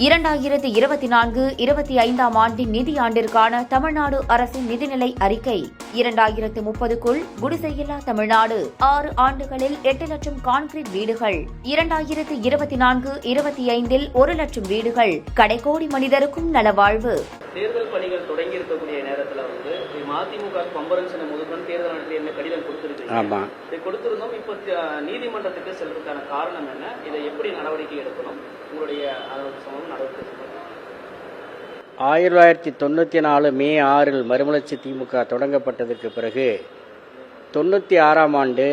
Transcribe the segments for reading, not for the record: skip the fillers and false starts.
2024-25 ஆண்டின் நிதியாண்டிற்கான தமிழ்நாடு அரசின் நிதிநிலை அறிக்கை. 2030க்குள் குடிசையில்லா தமிழ்நாடு. 6 ஆண்டுகளில் 8 லட்சம் கான்கிரீட் வீடுகள். 2024-25 1 லட்சம் வீடுகள். கடைக்கோடி மனிதருக்கும் நலவாழ்வு. தேர்தல் பணிகள் தொடங்கி இருக்கக்கூடிய நேரத்தில் மதிமுக பம்பரன்ஸ் முதல்வன் தேர்தல் ஆணையத்தில் என்ன கடிதம் கொடுத்திருக்கீங்க? இதை கொடுத்திருந்தோம். இப்போ நீதிமன்றத்துக்கு செல்வதற்கான காரணம் என்ன? இதை எப்படி நடவடிக்கை எடுக்கணும்? உங்களுடைய நடவடிக்கை. 1994 மே 6 மறுமலர்ச்சி திமுக தொடங்கப்பட்டதற்கு பிறகு 96ஆம் ஆண்டு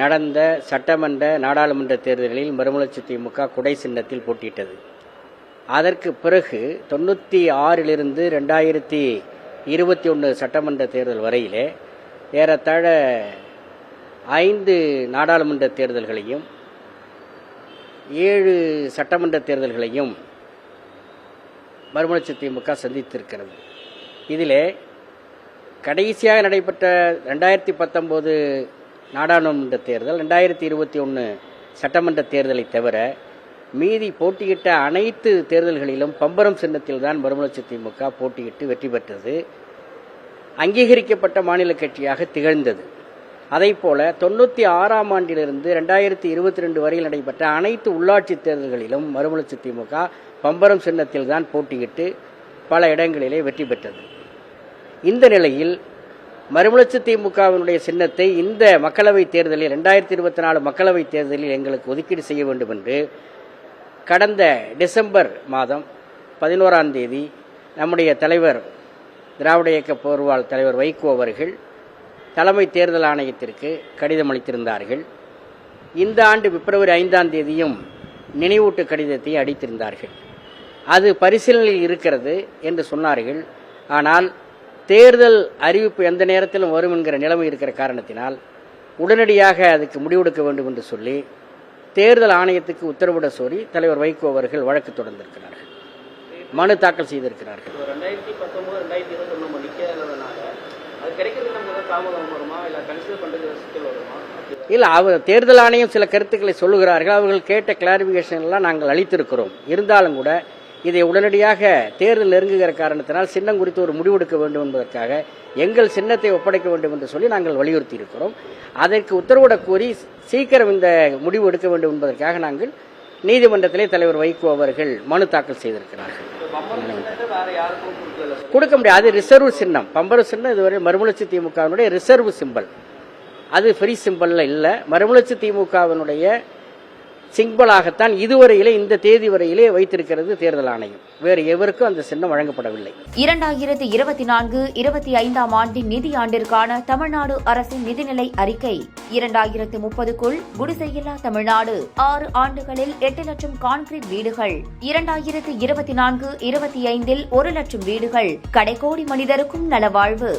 நடந்த சட்டமன்ற நாடாளுமன்ற தேர்தலில் மறுமலர்ச்சி திமுக குடை சின்னத்தில் போட்டியிட்டது. அதற்கு பிறகு 96லிருந்து 2021 சட்டமன்ற தேர்தல் வரையிலே ஏறத்தாழ 5 நாடாளுமன்ற தேர்தல்களையும் 7 சட்டமன்ற தேர்தல்களையும் மறுமலர்ச்சி திமுக சந்தித்திருக்கிறது. இதிலே கடைசியாக நடைபெற்ற 2019 நாடாளுமன்ற தேர்தல், 2021 சட்டமன்ற தேர்தலை தவிர மீதி போட்டியிட்ட அனைத்து தேர்தல்களிலும் பம்பரம் சின்னத்தில் தான் மறுமலர்ச்சி திமுக போட்டியிட்டு வெற்றி பெற்றது. அங்கீகரிக்கப்பட்ட மாநில கட்சியாக திகழ்ந்தது. அதைப்போல 96ஆம் ஆண்டிலிருந்து 2022 வரையில் நடைபெற்ற அனைத்து உள்ளாட்சி தேர்தல்களிலும் மறுமலர்ச்சி திமுக பம்பரம் சின்னத்தில் தான் போட்டியிட்டு பல இடங்களிலே வெற்றி பெற்றது. இந்த நிலையில் மறுமலர்ச்சி திமுகவினுடைய சின்னத்தை இந்த மக்களவைத் தேர்தலில் 2024 மக்களவைத் தேர்தலில் எங்களுக்கு ஒதுக்கீடு செய்ய வேண்டும் என்று கடந்த டிசம்பர் மாதம் 11ஆம் தேதி நம்முடைய தலைவர், திராவிட இயக்க போர்வால் தலைவர் வைகோ அவர்கள் தலைமை தேர்தல் ஆணையத்திற்கு கடிதம் அளித்திருந்தார்கள். இந்த ஆண்டு பிப்ரவரி 5ஆம் தேதியும் நினைவூட்டு கடிதத்தை அளித்திருந்தார்கள். அது பரிசீலனையில் இருக்கிறது என்று சொன்னார்கள். ஆனால் தேர்தல் அறிவிப்பு எந்த நேரத்திலும் வரும் என்கிற நிலைமை இருக்கிற காரணத்தினால் உடனடியாக அதுக்கு முடிவெடுக்க வேண்டும் என்று சொல்லி தேர்தல் ஆணையத்துக்கு உத்தரவிட கோரி தலைவர் வைகோ அவர்கள் வழக்கு தொடர்ந்திருக்கிறார்கள், மனு தாக்கல் செய்திருக்கிறார்கள். இல்லை, அவர் தேர்தல் ஆணையம் சில கருத்துக்களை சொல்லுகிறார்கள். அவர்கள் கேட்ட கிளாரிபிகேஷன் எல்லாம் நாங்கள் அளித்திருக்கிறோம். இருந்தாலும் கூட இதை உடனடியாக தேர்தல் நெருங்குகிற காரணத்தினால் சின்னம் குறித்து ஒரு முடிவெடுக்க வேண்டும் என்பதற்காக எங்கள் சின்னத்தை ஒப்படைக்க வேண்டும் என்று சொல்லி நாங்கள் வலியுறுத்தி இருக்கிறோம். அதற்கு உத்தரவிட கோரி சீக்கிரம் இந்த முடிவு எடுக்க வேண்டும் என்பதற்காக நாங்கள் நீதிமன்றத்திலே தலைவர் வைகோ அவர்கள் மனு தாக்கல் செய்திருக்கிறார்கள். கொடுக்க முடியாது, அது ரிசர்வ் சின்னம். பம்பரம் சின்னம் இதுவரை மறுமலர்ச்சி திமுகவினுடைய ரிசர்வ் சிம்பல், அது ஃப்ரீ சிம்பல்ல இல்லை. மறுமலர்ச்சி திமுகவினுடைய சிம்பலாகத்தான் இதுவரையிலே இந்த தேதி வரையிலே வைத்திருக்கிறது தேர்தல் ஆணையம். வேறு எவருக்கும் அந்த சின்னம் வழங்கப்படவில்லை. 2024-25 ஆண்டின் நிதியாண்டிற்கான தமிழ்நாடு அரசின் நிதிநிலை அறிக்கை. 2030க்குள் குடிசையில்லா தமிழ்நாடு. 6 ஆண்டுகளில் 8 லட்சம் கான்கிரீட் வீடுகள். 2024-25 1 லட்சம் வீடுகள். கடைக்கோடி மனிதருக்கும் நலவாழ்வு.